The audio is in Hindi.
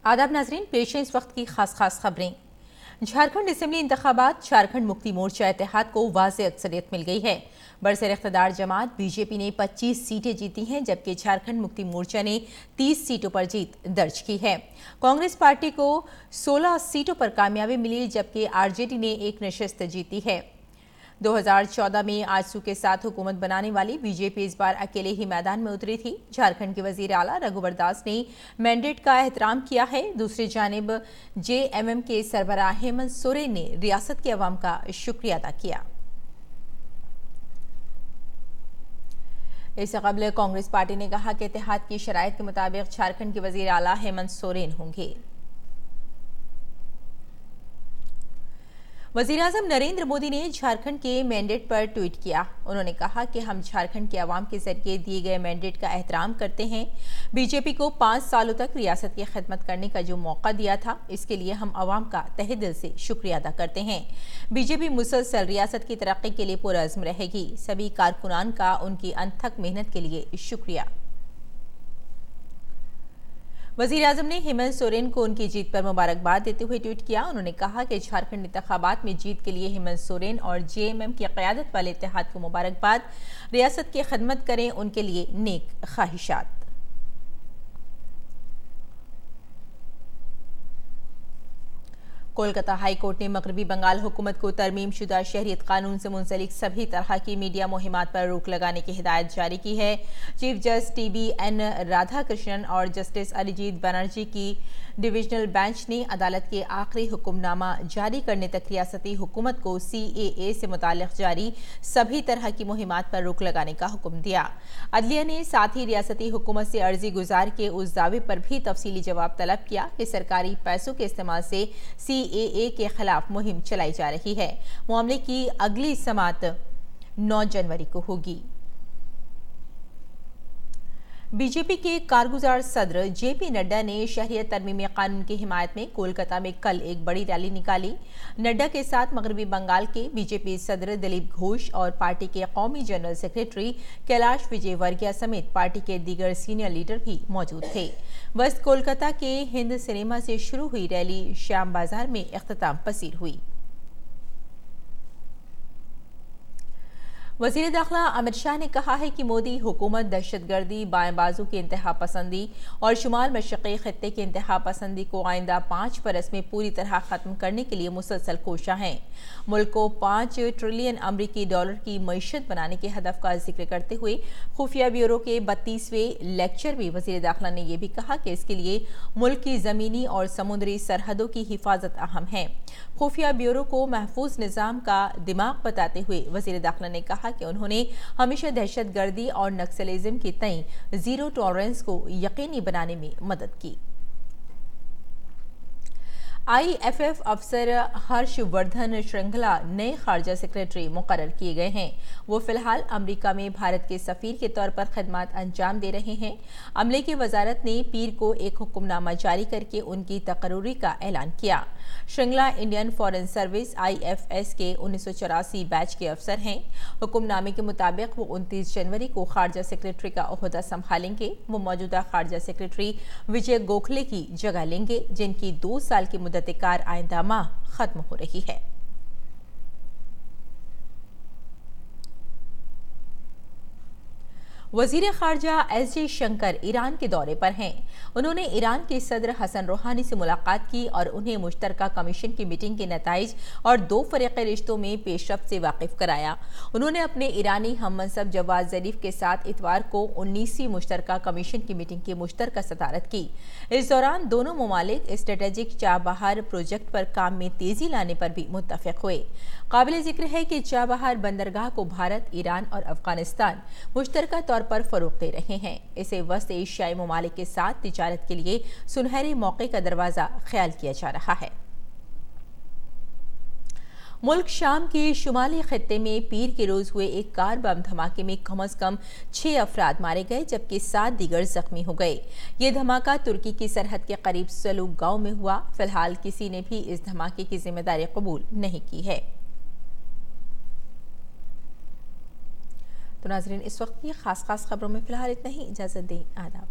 आदाब नाजरीन, पेश है इस वक्त की खास खबरें। झारखंड असेंबली इंतखाबात, झारखंड मुक्ति मोर्चा इत्तेहाद को वाज़ेह अक्सरियत मिल गई है। बरसर इख्तिदार जमात बीजेपी ने 25 सीटें जीती हैं, जबकि झारखंड मुक्ति मोर्चा ने 30 सीटों पर जीत दर्ज की है। कांग्रेस पार्टी को 16 सीटों पर कामयाबी मिली, जबकि आरजेडी ने एक नशिस्त जीती है। 2014 में आजसू के साथ हुकूमत बनाने वाली बीजेपी इस बार अकेले ही मैदान में उतरी थी। झारखंड के वजीर आला रघुवर दास ने मैंडेट का एहतराम किया है। दूसरी जानिब जेएमएम के सरबराह हेमंत सोरेन ने रियासत के अवाम का शुक्रिया अदा किया। इससे कबल कांग्रेस पार्टी ने कहा कि इत्तेहाद की शराइत के मुताबिक झारखंड के वजीर आला हेमंत सोरेन होंगे। वज़ीर-ए-आज़म नरेंद्र मोदी ने झारखंड के मैंडेट पर ट्वीट किया। उन्होंने कहा कि हम झारखंड के अवाम के जरिए दिए गए मैंडेट का एहतराम करते हैं। बीजेपी को 5 सालों तक रियासत की खिदमत करने का जो मौका दिया था, इसके लिए हम अवाम का तहे दिल से शुक्रिया अदा करते हैं। बीजेपी मुसलसल रियासत की तरक्की के लिए पुरअज़्म रहेगी। सभी कारकुनान का उनकी अनथक मेहनत के लिए शुक्रिया। वज़ीर-ए-आज़म ने हेमंत सोरेन को उनकी जीत पर मुबारकबाद देते हुए ट्वीट किया। उन्होंने कहा कि झारखंड इंतखाबात में जीत के लिए हेमंत सोरेन और जेएमएम की क़यादत वाले इत्तेहाद को मुबारकबाद। रियासत की खिदमत करें, उनके लिए नेक ख्वाहिशात। कोलकाता हाई कोर्ट ने मगरबी बंगाल हुकूमत को तरमीम शुदा शहरियत कानून से मुंसलिक सभी तरह की मीडिया मुहिमात पर रोक लगाने की हिदायत जारी की है। चीफ जस्टिस TBN राधाकृष्णन और जस्टिस अरिजीत बनर्जी की डिविजनल बेंच ने अदालत के आखिरी हुक्मनामा जारी करने तक रियासती हुकूमत को CAA से मुताल्लिक जारी सभी तरह की मुहिमात पर रोक लगाने का हुक्म दिया। अदलिया ने साथ ही रियासती हुकूमत से अर्जी गुजार के उस दावे पर भी तफसीली जवाब तलब किया कि सरकारी पैसों के इस्तेमाल से CAA के खिलाफ मुहिम चलाई जा रही है। मामले की अगली समाअत 9 जनवरी को होगी। बीजेपी के कारगुजार सदर JP नड्डा ने शहरियत तरमीमी कानून की हिमायत में कोलकाता में कल एक बड़ी रैली निकाली। नड्डा के साथ मगरबी बंगाल के बीजेपी सदर दिलीप घोष और पार्टी के कौमी जनरल सेक्रेटरी कैलाश विजयवर्गीय समेत पार्टी के दीगर सीनियर लीडर भी मौजूद थे। वेस्ट कोलकाता के हिंद सिनेमा से शुरू हुई रैली श्याम बाजार में इख्तिताम पसीर हुई। वज़ीर दाखिला अमित शाह ने कहा है कि मोदी हुकूमत दहशतगर्दी, बाएं बाजू की इंतहा पसंदी और शुमाल मशरक़ी खित्ते की इंतहा पसंदी को आइंदा 5 बरस में पूरी तरह ख़त्म करने के लिए मुसलसल कोशिश हैं। मुल्क को 5 ट्रिलियन अमरीकी डॉलर की मईशत बनाने के हदफ का जिक्र करते हुए खुफिया ब्यूरो के 32वें लेक्चर में वज़ीर दाखिला ने यह भी कहा कि इसके लिए मुल्क की ज़मीनी और समुद्री सरहदों की हिफाजत अहम है। खुफिया ब्यूरो को महफूज निज़ाम का दिमाग बताते हुए वज़ीर दाखिला ने कहा कि उन्होंने हमेशा दहशतगर्दी और नक्सलिज्म के तय जीरो टॉलरेंस को यकीनी बनाने में मदद की। IFF अफसर हर्षवर्धन श्रृंगला नए खारजा सेक्रेटरी मुकर्रर किए गए हैं। वो फिलहाल अमेरिका में भारत के सफीर के तौर पर खिदमत अंजाम दे रहे हैं। अमले की वजारत ने पीर को एक हुक्मनामा जारी करके उनकी तकर्री का ऐलान किया। Shringla Indian foreign service IFS के 1984 बैच के अफसर हैं। हुक्मनामे के मुताबिक वो 29 जनवरी को खारजा सेक्रेटरी का ओहदा संभालेंगे। वो मौजूदा खारजा सेक्रेटरी विजय गोखले की जगह लेंगे, जिनकी 2 साल की मुद्दत-ए-कार आइंदा माह खत्म हो रही है। वजीर खारजा S जयशंकर ईरान के दौरे पर हैं। उन्होंने ईरान के सदर हसन रूहानी से मुलाकात की और उन्हें मुश्तरका कमीशन की मीटिंग के नताइज और 2 फ़रीक़ी रिश्तों में पेशरफ्त से वाकिफ कराया। उन्होंने अपने ईरानी हममनसब जवाद ज़रीफ के साथ इतवार को 19वीं मुश्तरका कमीशन की मीटिंग की मुश्तरका सदारत की। इस दौरान दोनों ममालिक स्ट्रेटेजिक चाबहार प्रोजेक्ट पर काम में तेजी लाने पर भी मुत्तफ़िक़ हुए। काबिल जिक्र है कि चाबहार बंदरगाह को भारत, ईरान और अफगानिस्तान मुश्तरका तौर पर फरोग़ दे रहे हैं। इसे वस्त एशियाई ममालिक के साथ तिजारत के लिए सुनहरे मौके का दरवाज़ा ख्याल किया जा रहा है। मुल्क शाम के शुमाली खित्ते में पीर के रोज हुए एक कार बम धमाके में कम अज कम 6 अफराद मारे गए, जबकि 7 दीगर जख्मी हो गए। ये धमाका तुर्की की सरहद के करीब सलूक गांव में हुआ। फिलहाल किसी ने भी इस धमाके की जिम्मेदारी कबूल नहीं की है। तो नाज़रीन, इस वक्त की खास खबरों में फिलहाल इतना ही। इजाज़त दें। आदाब।